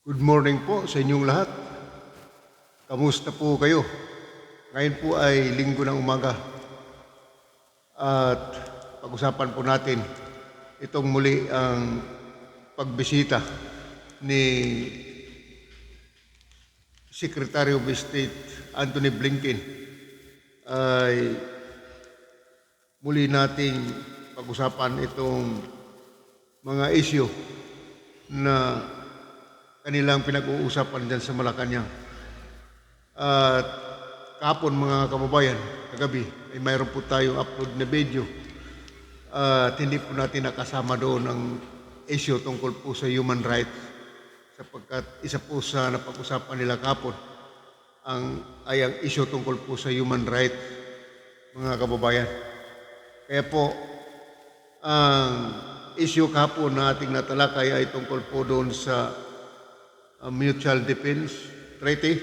Good morning po sa inyong lahat. Kamusta po kayo? Ngayon po ay linggo ng umaga at pag-usapan po natin itong muli ang pagbisita ni Secretary of State Antony Blinken ay muli nating pag-usapan itong mga issue na kanilang pinag-uusapan dyan sa Malacanang. At kahapon mga kababayan, kagabi, ay mayroon po tayong upload na video at hindi po natin nakasama doon ang issue tungkol po sa human rights sapagkat isa po sa napag-usapan nila kahapon ang issue tungkol po sa human rights, mga kababayan. Kaya po, ang issue kahapon na ating natalakay ay tungkol po doon sa Mutual Defense Treaty.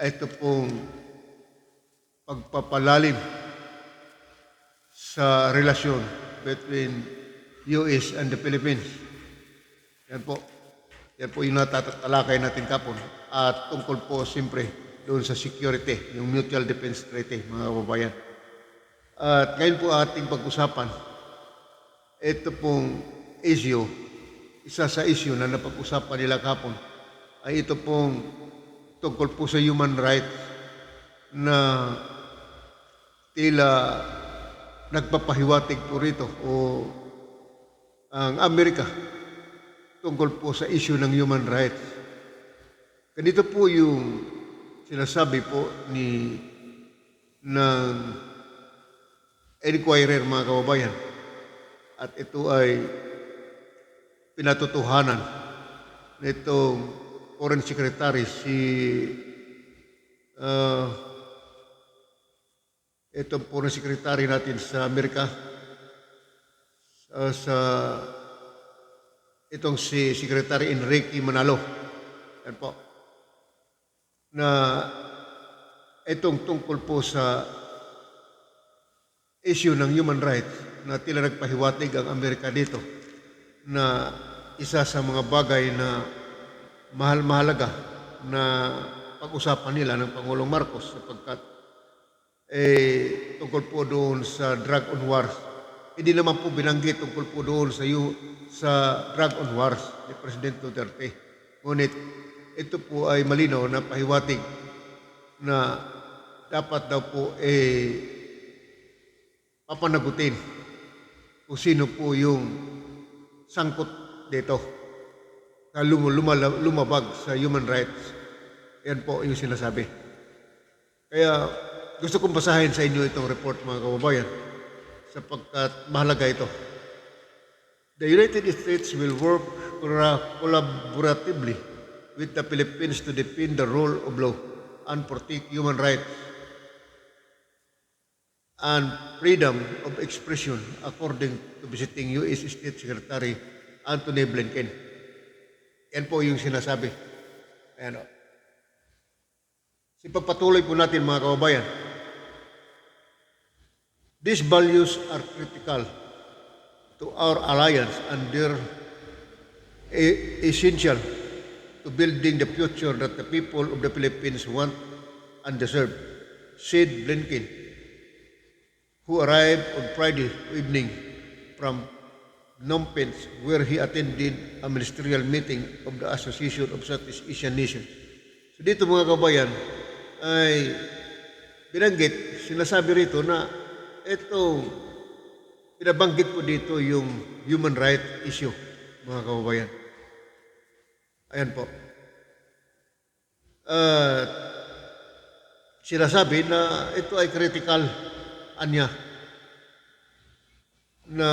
Ito pong pagpapalalim sa relasyon between US and the Philippines. Yan po yung natatalakay natin kapon. At tungkol po siyempre doon sa security, yung Mutual Defense Treaty, mga kababayan. At ngayon po ating pag-usapan, ito pong issue, isa sa issue na napag-usapan nila kapon ay ito pong tungkol po sa human rights na tila nagpapahiwatig po rito o ang Amerika tungkol po sa issue ng human rights. Ganito po yung sinasabi po ng Inquirer, mga kababayan, at ito ay pinatotohanan nitong Foreign Secretary itong Foreign Secretary natin sa Amerika itong si Secretary Enrique Manalo. Yan po. Na itong tungkol po sa issue ng human rights na tila nagpahiwatig ang Amerika dito na isa sa mga bagay na mahalaga na pag-usapan nila ng Pangulong Marcos sapagkat tungkol po doon sa drug on wars. Hindi naman po binanggit tungkol po doon sa drug on wars ni President Duterte. Ngunit ito po ay malinaw na pahiwatig na dapat daw po papanagutin kung sino po yung sangkot dito na lumabag sa human rights. Yan po yung sinasabi. Kaya gusto kong basahin sa inyo itong report, mga kababayan, sapagkat mahalaga ito. The United States will work collaboratively with the Philippines to defend the rule of law and protect human rights and freedom of expression, according to visiting U.S. State Secretary Antony Blinken. Yan po yung sinasabi. Ayan o. Pagpatuloy po natin, mga kababayan. These values are critical to our alliance and they're essential to building the future that the people of the Philippines want and deserve, said Blinken, who arrived on Friday evening from Phnom Penh, where he attended a ministerial meeting of the Association of Southeast Asian Nations. So dito, mga kabayan, ay binanggit, sinasabi rito na ito, pinabanggit po dito yung human rights issue, mga kababayan. Ayan po. Sinasabi na ito ay critical anya na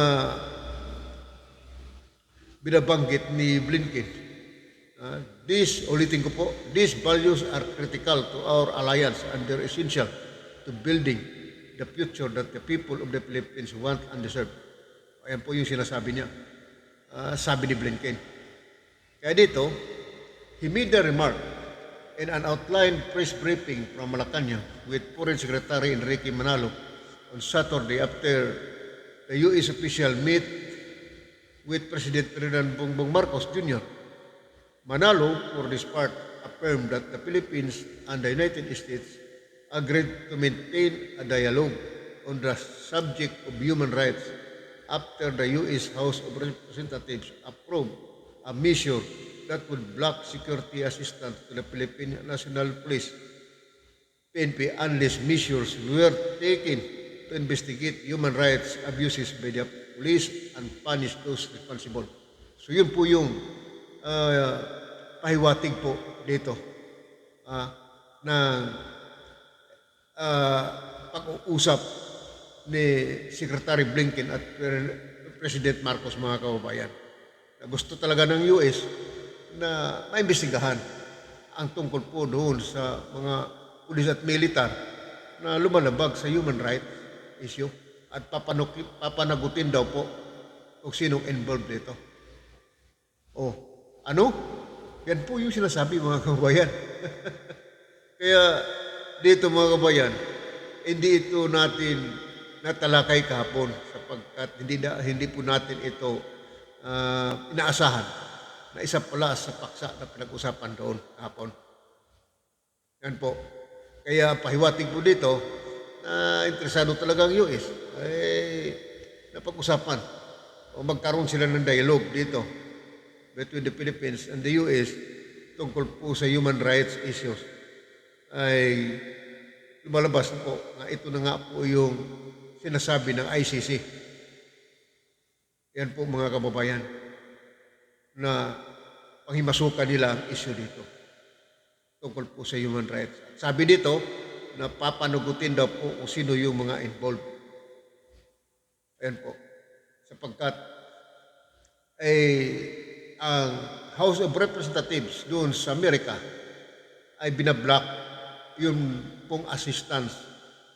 binabanggit ni Blinken. Ulitin ko po, these values are critical to our alliance and they're essential to building the future that the people of the Philippines want and deserve. Ayan po yung sinasabi niya, sabi ni Blinken. Kaya dito, he made the remark in an outline press briefing from Malacanang with Foreign Secretary Enrique Manalo on Saturday after the U.S. official met with President Ferdinand Bongbong Marcos Jr. Manalo, for this part, affirmed that the Philippines and the United States agreed to maintain a dialogue on the subject of human rights after the U.S. House of Representatives approved a measure that would block security assistance to the Philippine National Police PNP unless measures were taken to investigate human rights abuses by the police and punish those responsible. So yun po yung pahiwatig po dito ng pag-uusap ni Secretary Blinken at President Marcos, mga kababayan. Na gusto talaga ng US na maimbestigahan ang tungkol po doon sa mga pulis at militar na lumalabag sa human rights issue at papanagutin daw po kung sinong involved dito. Oh, ano? Yan po yung sinasabi, mga kababayan. Kaya dito, mga kababayan, hindi ito natin natalakay kahapon sapagkat hindi po natin ito inaasahan na isa pala sa paksa na pinag-usapan doon kahapon. Yan po. Kaya pahiwatig po dito na interesado talaga ang US napag-usapan o magkaroon sila ng dialogue dito between the Philippines and the US tungkol po sa human rights issues ay lumalabas po na ito na nga po yung sinasabi ng ICC. Yan po, mga kababayan, na panghimasukan nila ang issue dito tungkol po sa human rights. Sabi dito na papanugutin daw po kung sino yung mga involved. Ayan po. Sapagkat ang House of Representatives doon sa Amerika ay binablock yung pong assistance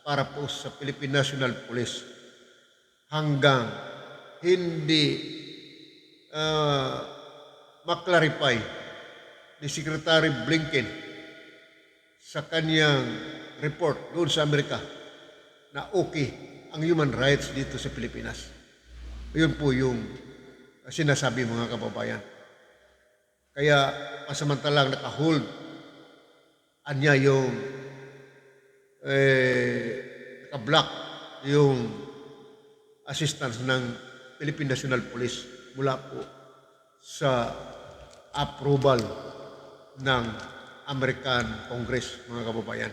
para po sa Philippine National Police hanggang hindi maklarify ni Secretary Blinken sa kanyang report doon sa Amerika na okay ang human rights dito sa Pilipinas. Yun po yung sinasabi, mga kababayan. Kaya pasamantalang naka-hold anya yung naka-block yung assistance ng Philippine National Police mula po sa approval ng American Congress, mga kababayan.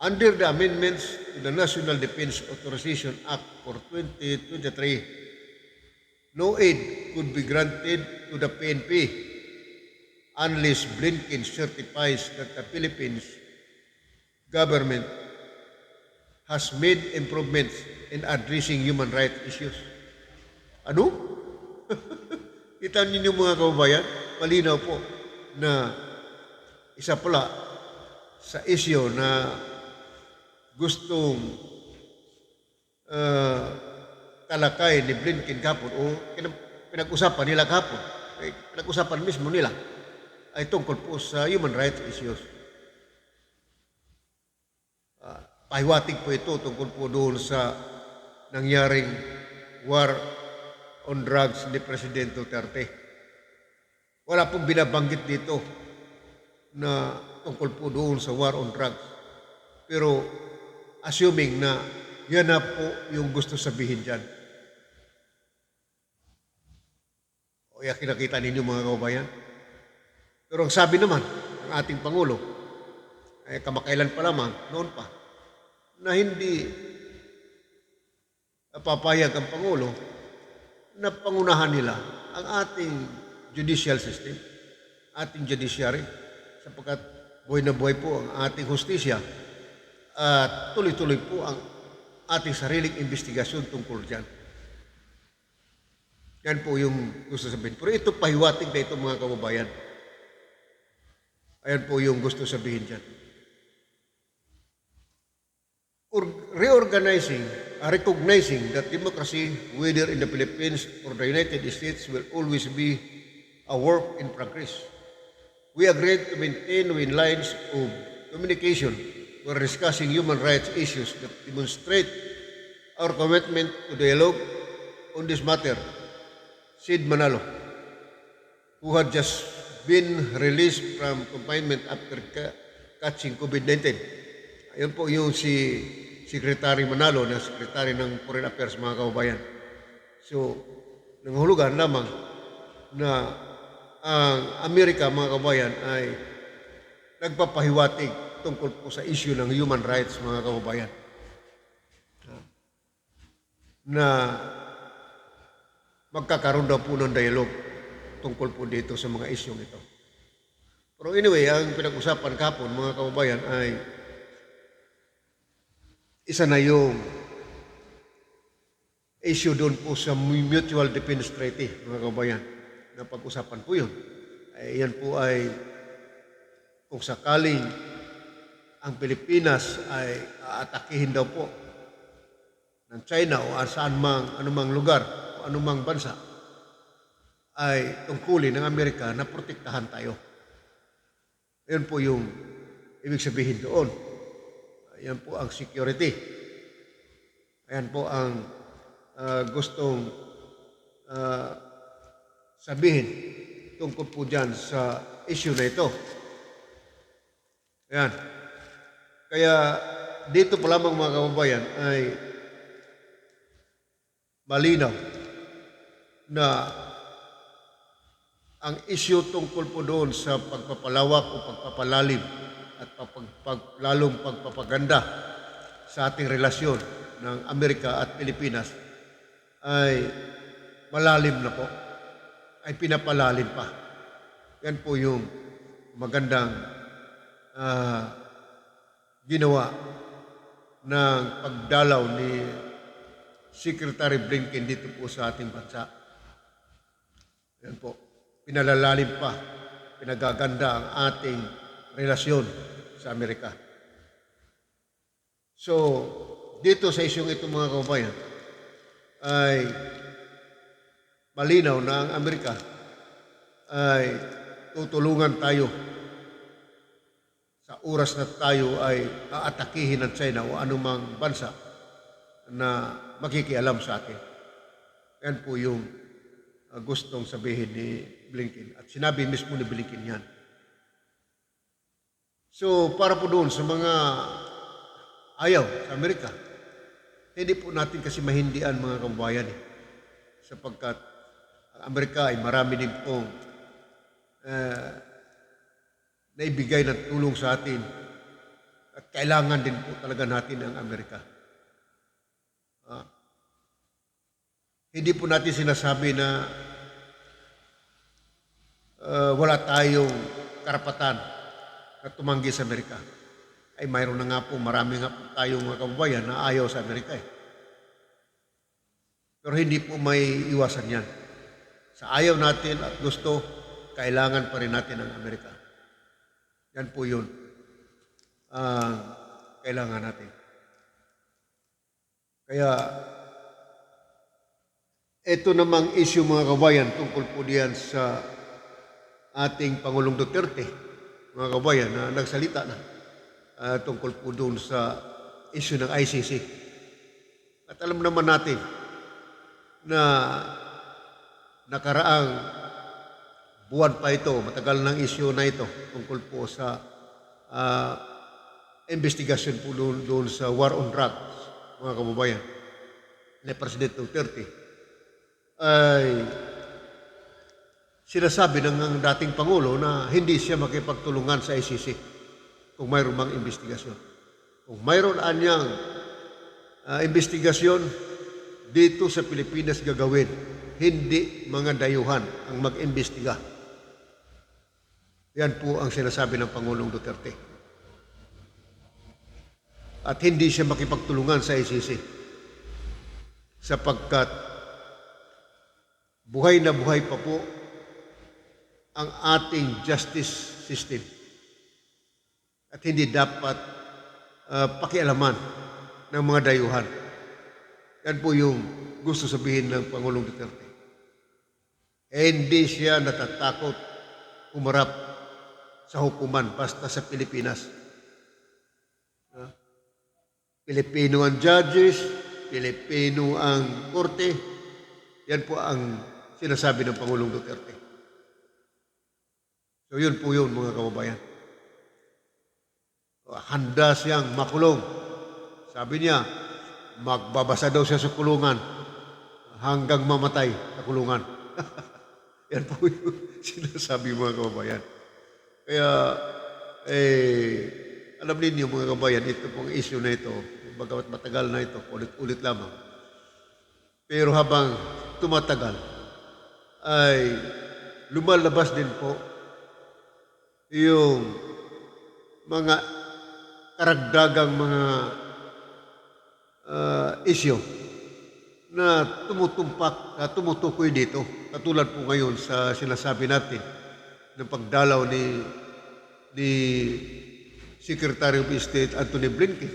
Under the amendments to the National Defense Authorization Act for 2023, no aid could be granted to the PNP unless Blinken certifies that the Philippines government has made improvements in addressing human rights issues. Ano? Kita ninyo, mga kababayan, malinaw po na isa pala sa issue na gustong talakay ni Blinken kahapon o pinag-usapan nila kahapon, pinag-usapan mismo nila ay tungkol po sa human rights issues. Pahiwatig po ito tungkol po doon sa nangyaring war on drugs ni President Duterte. Wala pong binabanggit dito na tungkol po doon sa war on drugs. Pero assuming na yan na po yung gusto sabihin dyan. O yan, kinakita ninyo, mga kababayan. Pero ang sabi naman ng ating Pangulo, ay kamakailan pa lamang, noon pa, na hindi papayag ang Pangulo na pangunahan nila ang ating judicial system, ating judiciary, sapagkat buhay na buhay po ang ating hustisya at tuloy-tuloy po ang ating sariling investigasyon tungkol dyan. Yan po yung gusto sabihin. Pero ito pahiwatig na ito, mga kababayan. Ayan po yung gusto sabihin dyan. Recognizing that democracy, whether in the Philippines or the United States, will always be a work in progress. We agreed to maintain lines of communication for discussing human rights issues that demonstrate our commitment to dialogue on this matter Sid Manalo, who had just been released from confinement after catching COVID-19. Ayun po yung si Secretary Manalo na Secretary ng Foreign Affairs, mga kababayan. So, nanghulugan lamang na ang Amerika, mga kababayan, ay nagpapahiwatig tungkol po sa issue ng human rights, mga kababayan. Na magkakaroon daw po ng dialogue tungkol po dito sa mga isyong ito. Pero anyway, ang pinag-usapan kahapon, mga kababayan, ay isa na yung issue doon po sa Mutual Defense Treaty, mga kababayan, na pag-usapan po yun. Ay, yan po ay kung sakaling ang Pilipinas ay aatakihin daw po ng China o anumang lugar o anumang bansa, ay tungkulin ng Amerika na protektahan tayo. Yan po yung ibig sabihin doon. Yan po ang security. Ayan po ang gustong sabihin tungkol po dyan sa issue na ito. Ayan. Kaya dito pa lamang, mga kababayan, ay malinaw na ang issue tungkol po doon sa pagpapalawak o pagpapalalim at lalong pagpapaganda sa ating relasyon ng Amerika at Pilipinas ay malalim na po, ay pinapalalim pa. Yan po yung magandang ginawa ng pagdalaw ni Secretary Blinken dito po sa ating bansa. Yan po, pinalalalim pa, pinagaganda ang ating relasyon sa Amerika. So, dito sa isyong ito, mga kababayan, ay malinaw na ang Amerika ay tutulungan tayo sa oras na tayo ay aatakihin ng China o anumang bansa na makikialam sa atin. Yan po yung gustong sabihin ni Blinken. At sinabi mismo ni Blinken yan. So, para po doon sa mga ayaw sa Amerika, hindi po natin kasi mahindian, mga kababayan, sapagkat ang Amerika ay marami din pong naibigay ng tulong sa atin at kailangan din po talaga natin ang Amerika. Hindi po natin sinasabi na wala tayong karapatan na tumanggi sa Amerika. Ay mayroon na nga po, marami nga po tayong mga kababayan na ayaw sa Amerika eh. Pero hindi po may iwasan yan. Sa ayaw natin at gusto, kailangan pa rin natin ang Amerika. Yan po yun. Kailangan natin. Kaya, ito namang issue, mga kabayan, tungkol po diyan sa ating Pangulong Duterte, mga kabayan, na nagsalita na tungkol po doon sa issue ng ICC. At alam naman natin na nakaraang buwan pa ito, matagal ng issue na ito tungkol po sa investigasyon po doon sa war on drugs, mga kababayan, ni President Duterte, ay sinasabi ng dating Pangulo na hindi siya makipagtulungan sa ICC kung mayroon mang investigasyon. Kung mayroon anyang investigasyon dito sa Pilipinas gagawin, hindi mga dayuhan ang mag-imbestiga. Yan po ang sinasabi ng Pangulong Duterte. At hindi siya makipagtulungan sa ICC sapagkat buhay na buhay pa po ang ating justice system at hindi dapat pakialaman ng mga dayuhan. Yan po yung gusto sabihin ng Pangulong Duterte. Hindi siya natatakot umarap sa hukuman basta sa Pilipinas. Pilipino ang judges, Pilipino ang korte. Yan po ang sinasabi ng Pangulong Duterte. So yun po yun mga kababayan. Handa siyang makulong. Sabi niya, magbabasa daw siya sa kulungan hanggang mamatay sa kulungan. Yan po yung sinasabi mga kababayan. Kaya, alam ninyo mga kababayan, ito pong issue na ito, bagamat matagal na ito, ulit-ulit lamang. Pero habang tumatagal, ay lumalabas din po yung mga karagdagang mga issue na tumutumpak, na tumutukoy dito. Katulad po ngayon sa sinasabi natin ng pagdalaw ni Secretary of State Antony Blinken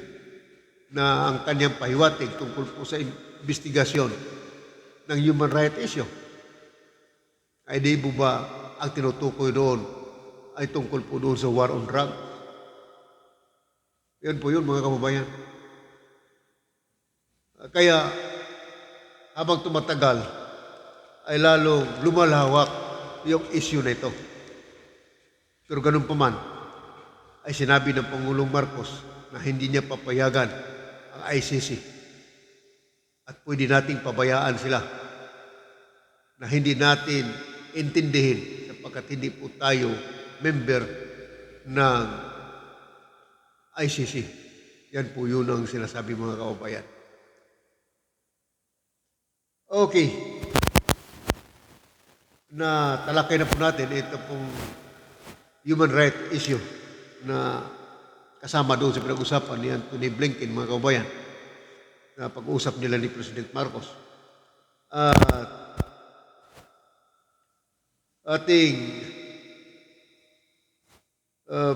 na ang kanyang pahiwatig tungkol po sa investigasyon ng human rights issue. Ay di po ba ang tinutukoy doon ay tungkol po doon sa war on drugs? Yan po yun mga kababayan. Kaya habang tumatagal ay lalong lumalawak yung issue na ito. Pero ganun pa man, ay sinabi ng Pangulong Marcos na hindi niya papayagan ang ICC at pwede nating pabayaan sila na hindi natin intindihin sapagkat hindi po tayo member ng ICC. Yan po yun ang sinasabi mga kababayan. Okay. Na talakay na po natin ito pong human rights issue na kasama doon sa pinag-usapan ni Antony Blinken, mga kababayan, na pag-uusap nila ni President Marcos. Ating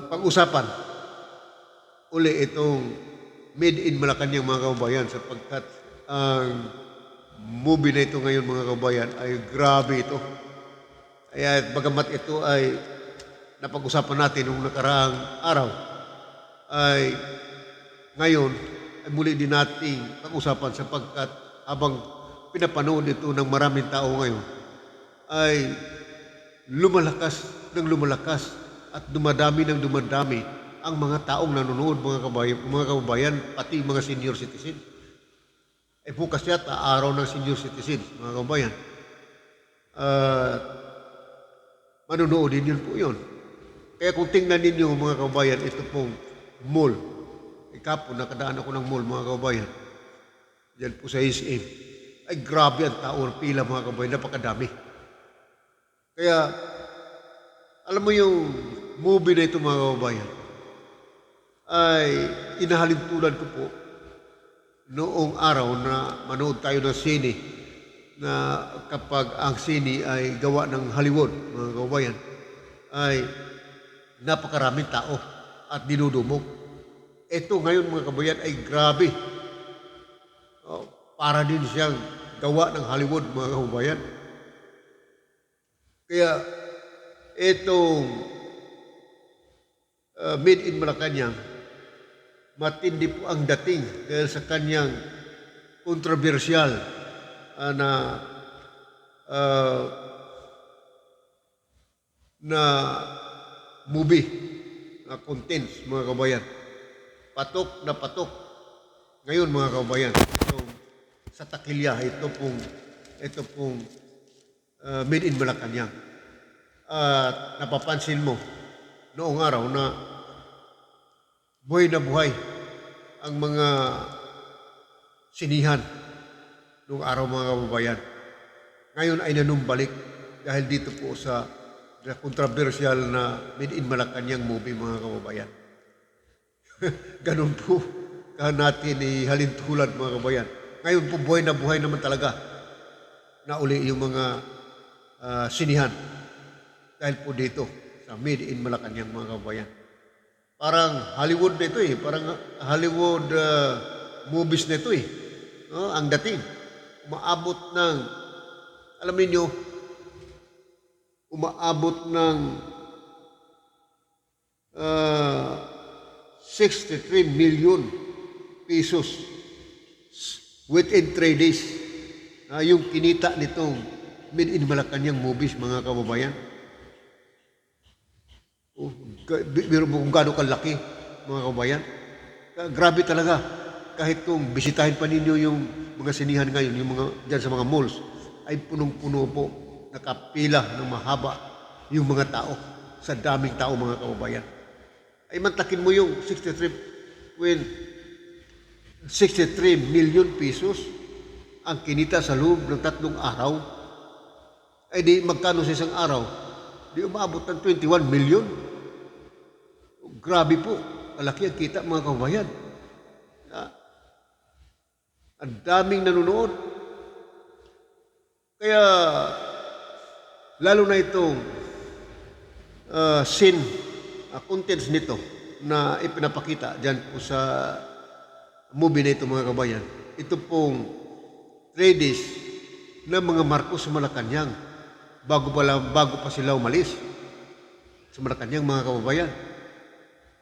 pag-usapan uli itong Made in Malacanang mga kababayan sapagkat ang movie na ito ngayon mga kababayan ay grabe ito. Kaya bagamat ito ay napag-usapan natin noong nakaraang araw, ay ngayon ay muli din nating pag-usapan sapagkat habang pinapanood ito ng maraming tao ngayon, ay lumalakas ng lumalakas at dumadami ng dumadami ang mga taong nanonood mga kababayan, pati mga senior citizen. Bukas yata araw ng senior citizen mga kababayan. Manonood din yun po yun. Kaya kung tingnan ninyo mga kababayan, ito pong mall. Ikapo, nakadaan ako ng mall mga kababayan. Diyan po sa SM. Ay grabe ang tao, pila mga kababayan, napakadami. Kaya, alam mo yung movie na ito mga kababayan, ay inahalintulad ko po noong araw na manood tayo ng sine na kapag ang sine ay gawa ng Hollywood, mga kababayan, ay napakaraming tao at dinudumog. Ito ngayon mga kababayan ay grabe. Para din siyang gawa ng Hollywood mga kababayan. Kaya itong Made in Malacanang, matindi po ang dating dahil sa kanyang kontrobersyal na movie, na contents mga kabayan. Patok na patok. Ngayon mga kabayan, itong sa Takilya, ito pong Made in Malacanang. At napapansin mo noong araw na buhay na buhay ang mga sinihan noong araw mga kababayan. Ngayon ay nanumbalik dahil dito po sa controversial na Made in Malacanang movie mga kababayan. Ganun po natin ihalintulad mga kababayan. Ngayon po buhay na buhay naman talaga na uli yung mga sinihan dahil po dito sa Made in Malacanang mga kababayan. Parang Hollywood na ito parang Hollywood movies na ito ang dating. Umaabot ng, alam niyo, umaabot ng 63 million pesos within 3 days. Yung kinita nitong made in Malacanang movies, mga kababayan. Oh, biro mo kung gaano kalaki, mga kababayan. Grabe talaga. Kahit kung bisitahin pa ninyo yung mga sinihan ngayon, yung mga dyan sa mga malls, ay punong-puno po, nakapila ng mahaba yung mga tao, sa daming tao, mga kababayan. Ay mantakin mo yung 63 million pesos ang kinita sa loob ng 3 araw. Ay di magkano sa isang araw? Di umabot ng 21 million. Grabe po, malaki ang kita, mga kababayan. Ang daming nanonood. Kaya, lalo na itong scene, contents nito na ipinapakita dyan po sa movie na ito, mga kabayan. Ito pong 3 days ng mga Marcos sa Malacanang bago pa sila umalis sa Malacanang, mga kababayan.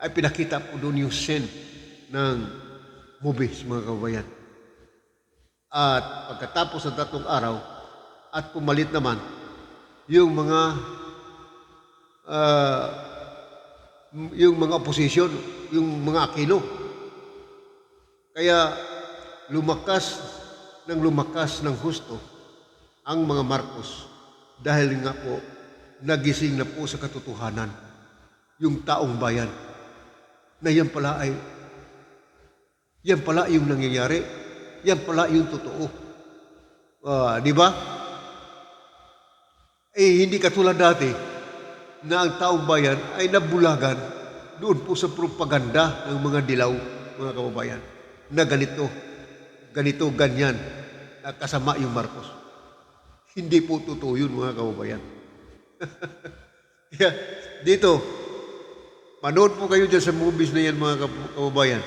Ay pinakita po doon yung scene ng movies, mga kababayan. At pagkatapos ng 3 araw at pumalit naman yung mga opposition, yung mga Aquino. Kaya lumakas ng husto ang mga Marcos dahil nga po nagising na po sa katotohanan yung taong bayan na yan pala yung nangyayari, yan pala yung totoo. Di ba? Hindi katulad dati na ang taong bayan ay nabulagan doon po sa propaganda ng mga dilaw, mga kababayan, na ganito, ganyan, kasama yung Marcos. Hindi po totoo yun, mga kababayan. Kaya dito, panood po kayo dyan sa movies na yan, mga kababayan.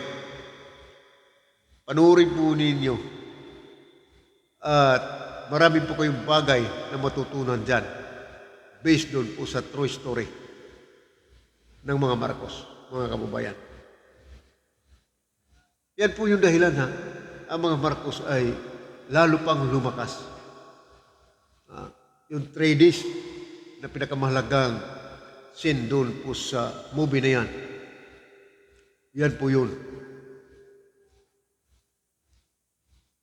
Panoorin po ninyo. At marami po kayong bagay na matutunan dyan based doon po sa true story ng mga Marcos, mga kababayan. Yan po yung dahilan ang mga Marcos ay lalo pang lumakas. Yung 3 days na pinakamahalagang scene doon po sa movie na yan. Yan po yun.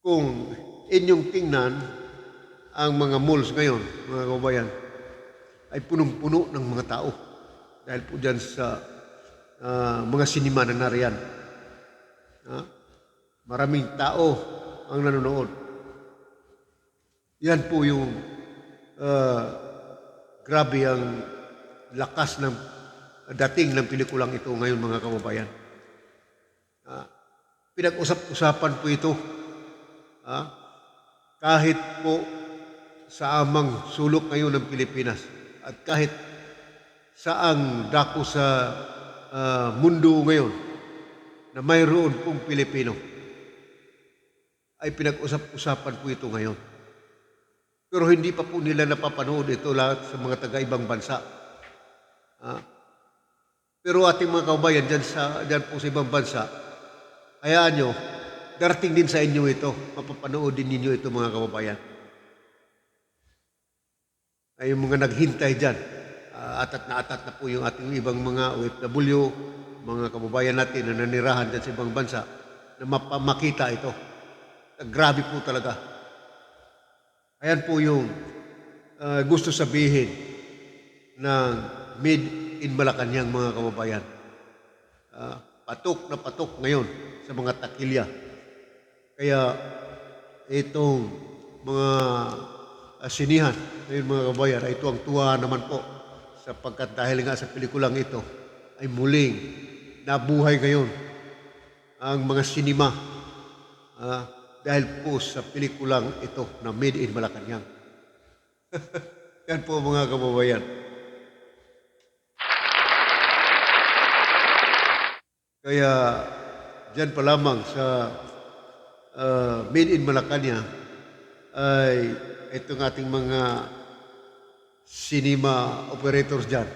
Kung inyong tingnan ang mga malls ngayon, mga kababayan, ay punong-puno ng mga tao. Dahil po dyan sa mga sinima na nariyan. Maraming tao ang nanonood. Yan po yung grabe ang lakas ng dating ng pelikulang ito ngayon, mga kababayan. Pinag-usap-usapan po ito. Kahit po sa amang sulok ngayon ng Pilipinas at kahit saang dako sa mundo ngayon na mayroon pong Pilipino, ay pinag-usap-usapan po ito ngayon. Pero hindi pa po nila napapanood ito lahat sa mga taga-ibang bansa. Pero ating mga kababayan dyan po sa ibang bansa, hayaan nyo, darating din sa inyo ito, mapapanood din ninyo ito, mga kababayan. Ay yung mga naghintay dyan, atat na po yung ating ibang mga OFW, mga kababayan natin na nanirahan dyan sa ibang bansa, na makita ito. Grabe po talaga. Ayan po yung gusto sabihin ng made in Malacanang, mga kababayan. Patok na patok ngayon sa mga takilya. Kaya itong mga sinihan ngayon, mga kababayan, ay tuwang-tuwa naman po sapagkat dahil nga sa pelikulang ito ay muling nabuhay ngayon ang mga sinima dahil po sa pelikulang ito na Made in Malacanang. Yan po, mga kababayan. Kaya dyan pa lamang sa Made in Malacanang ay itong ating mga cinema operators dyan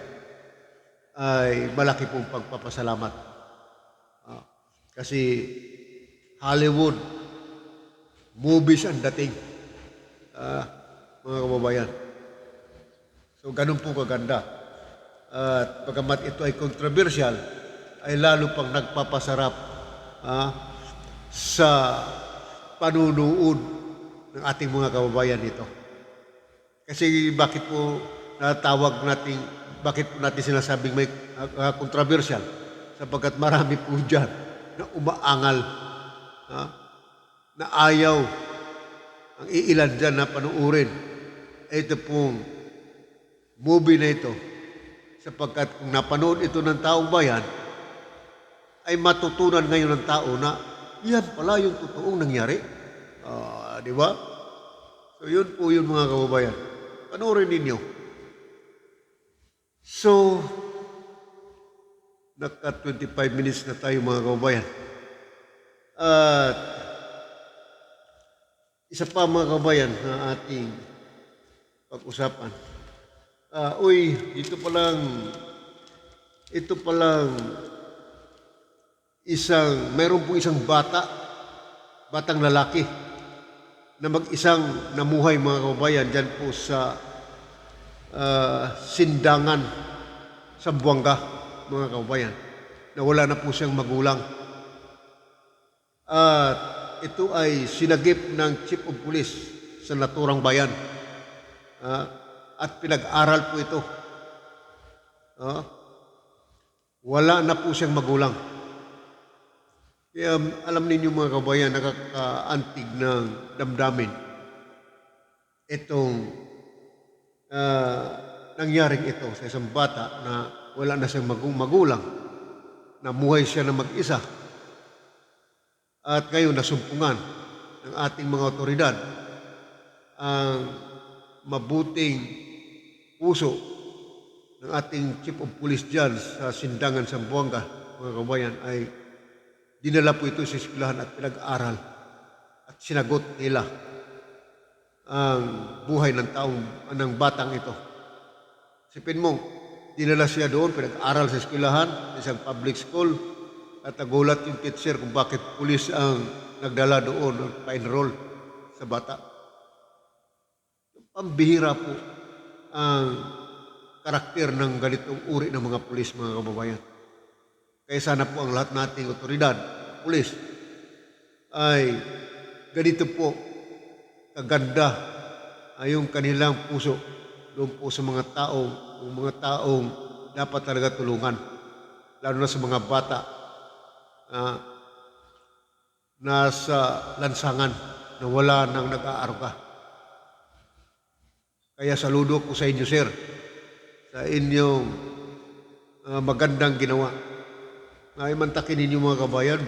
ay malaki pong pagpapasalamat. Kasi Hollywood movies ang dating. mga kababayan. So ganun po kaganda. At pagamat ito ay controversial, ay lalo pang nagpapasarap sa panunood ng ating mga kababayan dito. Kasi bakit po bakit po natin sinasabing may controversial? Sapagkat marami po dyan na umaangal, na ayaw ang iilan dyan na panuurin. Ito pong movie na ito, sapagkat kung napanood ito ng taong bayan, ay matutunan ngayon ng tao na yan pala yung totoong nangyari. Di ba? So yun po yun mga kababayan. Panoorin ninyo. So, naka 25 minutes na tayo mga kababayan. At isa pa mga kababayan na ating pag-usapan. Ito palang meron po isang batang lalaki na mag-isang namuhay mga kababayan dyan po sa Sindangan, Zamboanga mga kababayan, na wala na po siyang magulang. At ito ay sinagip ng Chief of Police sa naturang bayan. At pinag-aral po ito. Wala na po siyang magulang. Kaya alam ninyo mga kabayan, nakakaantig ng damdamin itong nangyaring ito sa isang bata na wala na siyang magulang, namuhay siya na mag-isa, at ngayon nasumpungan ng ating mga otoridad ang mabuting puso ng ating Chief of Police dyan sa Sindangan, Zamboanga, mga kabayan, ay dinala po ito sa eskwelahan at pinag-aral at sinagot nila ang buhay ng batang ito. Sipin mo, dinala siya doon, pinag-aral sa eskwelahan, isang public school, at nagulat yung teacher kung bakit pulis ang nagdala doon, pa-enroll sa bata. Pambihira po ang karakter ng ganitong uri ng mga pulis, mga kababayan. Kaya sana po ang lahat nating otoridad, pulis, ay ganito po kaganda ay yung kanilang puso doon po sa mga taong dapat talaga tulungan, lalo na sa mga bata nasa lansangan na wala nang nag-aaruga. Kaya saludo ko sa inyo, sir, sa inyong magandang ginawa. Ay mantakin ninyo mga kabayan,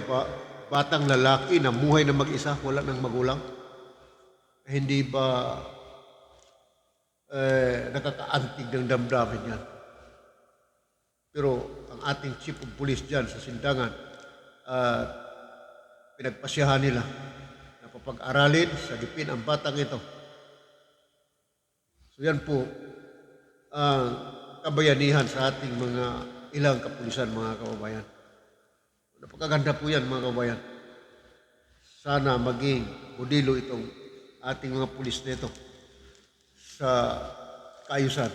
batang lalaki na muhay na mag-isa, wala nang magulang. Hindi ba nakakaantig ng damdamin yan? Pero ang ating Chief of Police dyan sa Sindangan, pinagpasyahan nila na papag-aralin, sagipin ang batang ito. So yan po ang kabayanihan sa ating mga ilang kapulisan, mga kababayan. Napakaganda po yan, mga kababayan. Sana maging modelo itong ating mga pulis nito sa kaayusan.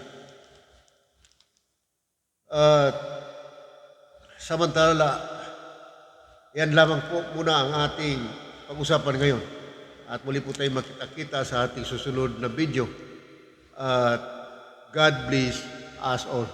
At samantala, yan lamang po muna ang ating pag-usapan ngayon. At muli po tayo makita-kita sa ating susunod na video. At God bless us all.